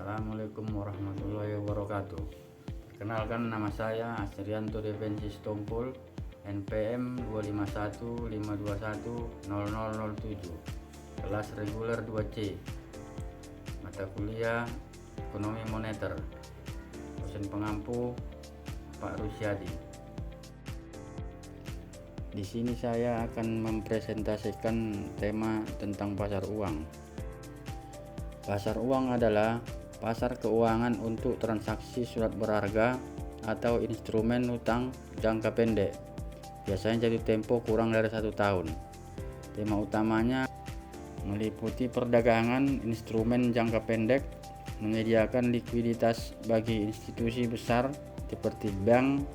Assalamualaikum warahmatullahi wabarakatuh. Perkenalkan, nama saya Asrianto Defensi Stompul, NPM 25152100007, kelas reguler 2C, mata kuliah Ekonomi Moneter, dosen pengampu Pak Rusyadi. Di sini saya akan mempresentasikan tema tentang pasar uang. Pasar uang adalah pasar keuangan untuk transaksi surat berharga atau instrumen utang jangka pendek, biasanya jatuh tempo kurang dari 1 tahun. Tema utamanya meliputi perdagangan instrumen jangka pendek, menyediakan likuiditas bagi institusi besar seperti bank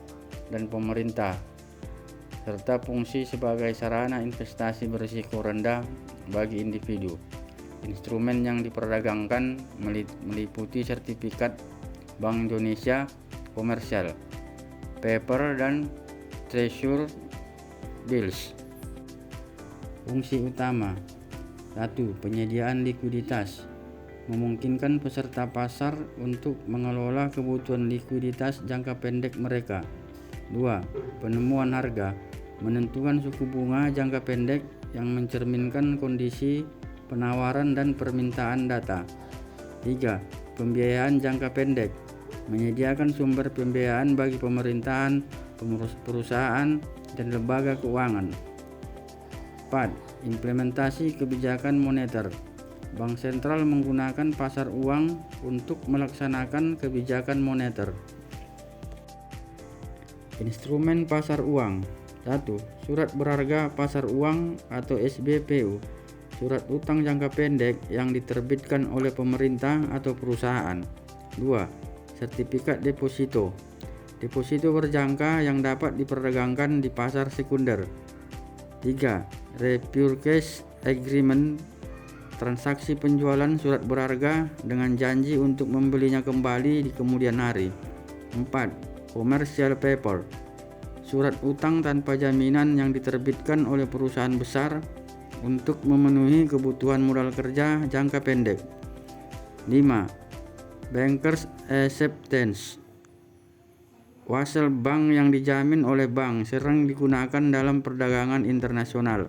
dan pemerintah, serta fungsi sebagai sarana investasi berisiko rendah bagi individu. Instrumen yang diperdagangkan meliputi sertifikat Bank Indonesia, komersial, paper, dan treasury bills. Fungsi utama: 1. Penyediaan likuiditas, memungkinkan peserta pasar untuk mengelola kebutuhan likuiditas jangka pendek mereka. 2. Penemuan harga, menentukan suku bunga jangka pendek yang mencerminkan kondisi penawaran dan permintaan data. 3. Pembiayaan jangka pendek, menyediakan sumber pembiayaan bagi pemerintahan, perusahaan, dan lembaga keuangan. 4. Implementasi kebijakan moneter, bank sentral menggunakan pasar uang untuk melaksanakan kebijakan moneter. Instrumen pasar uang. 1. Surat berharga pasar uang atau SBPU, surat utang jangka pendek yang diterbitkan oleh pemerintah atau perusahaan. 2. Sertifikat deposito, deposito berjangka yang dapat diperdagangkan di pasar sekunder. 3. Repurchase agreement, transaksi penjualan surat berharga dengan janji untuk membelinya kembali di kemudian hari. 4. Commercial paper, surat utang tanpa jaminan yang diterbitkan oleh perusahaan besar untuk memenuhi kebutuhan modal kerja jangka pendek. 5. Bankers acceptance, wasel bank yang dijamin oleh bank sering digunakan dalam perdagangan internasional.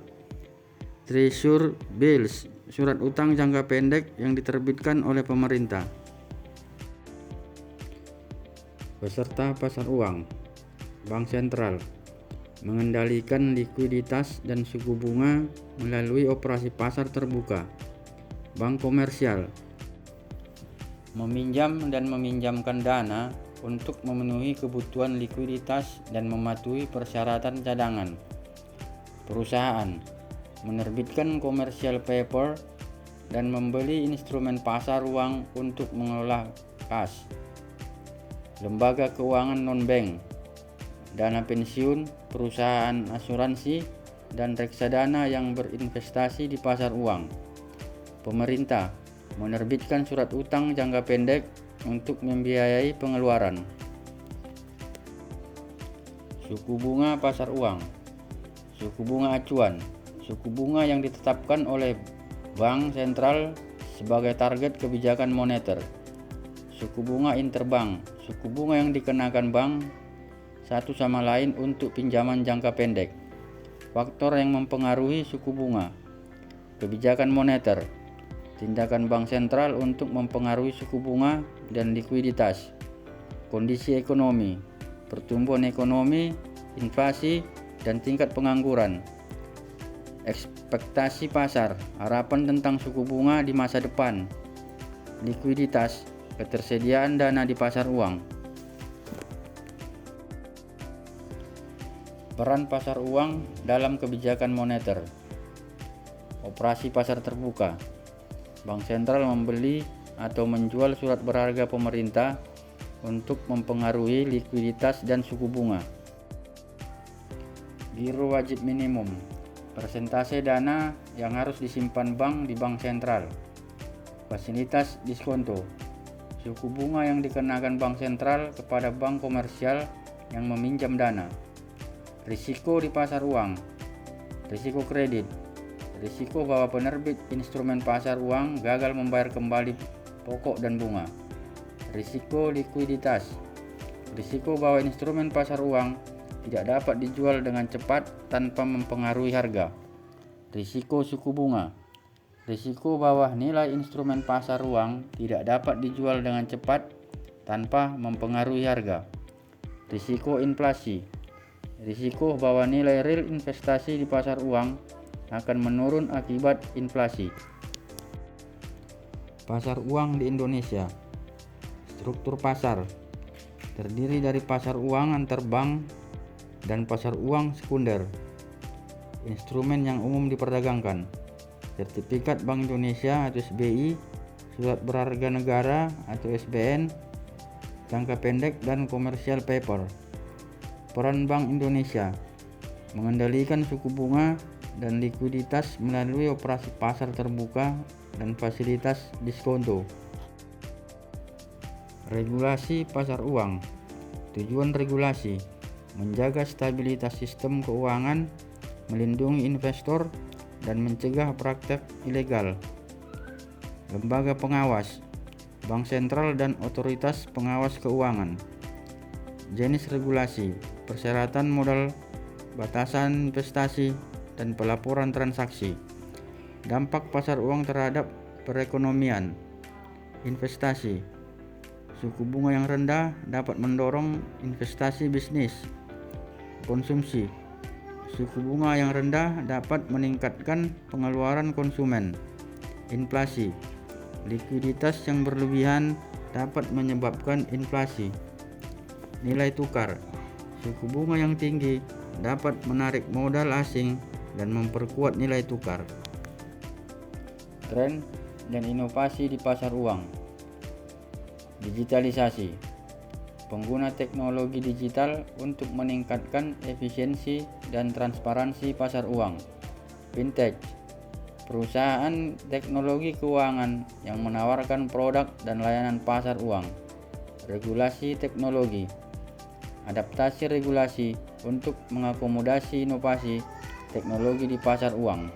Treasury bills, surat utang jangka pendek yang diterbitkan oleh pemerintah. Peserta pasar uang: Bank Sentral, mengendalikan likuiditas dan suku bunga melalui operasi pasar terbuka. Bank komersial, meminjam dan meminjamkan dana untuk memenuhi kebutuhan likuiditas dan mematuhi persyaratan cadangan. Perusahaan, menerbitkan commercial paper dan membeli instrumen pasar uang untuk mengelola kas. Lembaga keuangan non-bank, dana pensiun, perusahaan asuransi, dan reksadana yang berinvestasi di pasar uang. Pemerintah, menerbitkan surat utang jangka pendek untuk membiayai pengeluaran. Suku bunga pasar uang. Suku bunga acuan, suku bunga yang ditetapkan oleh bank sentral sebagai target kebijakan moneter. Suku bunga interbank, suku bunga yang dikenakan bank satu sama lain untuk pinjaman jangka pendek. Faktor yang mempengaruhi suku bunga: kebijakan moneter, tindakan bank sentral untuk mempengaruhi suku bunga dan likuiditas. Kondisi ekonomi, pertumbuhan ekonomi, inflasi, dan tingkat pengangguran. Ekspektasi pasar, harapan tentang suku bunga di masa depan. Likuiditas, ketersediaan dana di pasar uang. Peran pasar uang dalam kebijakan moneter. Operasi pasar terbuka, bank sentral membeli atau menjual surat berharga pemerintah untuk mempengaruhi likuiditas dan suku bunga. Giro wajib minimum, persentase dana yang harus disimpan bank di bank sentral. Fasilitas diskonto, suku bunga yang dikenakan bank sentral kepada bank komersial yang meminjam dana. Risiko di pasar uang, risiko kredit, risiko bahwa penerbit instrumen pasar uang gagal membayar kembali pokok dan bunga. Risiko likuiditas. Risiko bahwa instrumen pasar uang tidak dapat dijual dengan cepat tanpa mempengaruhi harga. Risiko suku bunga. Risiko bahwa nilai instrumen pasar uang tidak dapat dijual dengan cepat tanpa mempengaruhi harga. Risiko inflasi. Risiko bahwa nilai real investasi di pasar uang akan menurun akibat inflasi. Pasar uang di Indonesia. Struktur pasar terdiri dari pasar uang antar bank dan pasar uang sekunder. Instrumen yang umum diperdagangkan: sertifikat Bank Indonesia atau SBI, surat berharga negara atau SBN, jangka pendek dan commercial paper. Peran Bank Indonesia mengendalikan suku bunga dan likuiditas melalui operasi pasar terbuka dan fasilitas diskonto. Regulasi pasar uang. Tujuan regulasi: menjaga stabilitas sistem keuangan, melindungi investor, dan mencegah praktek ilegal. Lembaga pengawas: Bank Sentral dan Otoritas Pengawas Keuangan. Jenis regulasi: persyaratan modal, batasan investasi, dan pelaporan transaksi. Dampak pasar uang terhadap perekonomian. Investasi: suku bunga yang rendah dapat mendorong investasi bisnis. Konsumsi: suku bunga yang rendah dapat meningkatkan pengeluaran konsumen. Inflasi: likuiditas yang berlebihan dapat menyebabkan inflasi. Nilai tukar: suku bunga yang tinggi dapat menarik modal asing dan memperkuat nilai tukar. Tren dan inovasi di pasar uang. Digitalisasi: pengguna teknologi digital untuk meningkatkan efisiensi dan transparansi pasar uang. Fintech: perusahaan teknologi keuangan yang menawarkan produk dan layanan pasar uang. Regulasi teknologi: adaptasi regulasi untuk mengakomodasi inovasi teknologi di pasar uang.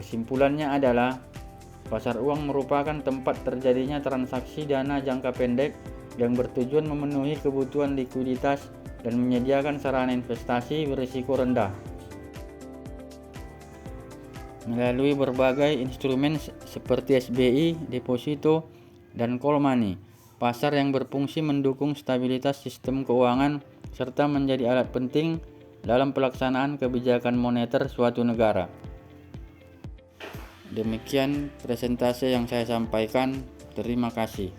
Kesimpulannya adalah pasar uang merupakan tempat terjadinya transaksi dana jangka pendek yang bertujuan memenuhi kebutuhan likuiditas dan menyediakan sarana investasi berisiko rendah. Melalui berbagai instrumen seperti SBI, deposito, dan call money, pasar yang berfungsi mendukung stabilitas sistem keuangan serta menjadi alat penting dalam pelaksanaan kebijakan moneter suatu negara. Demikian presentase yang saya sampaikan. Terima kasih.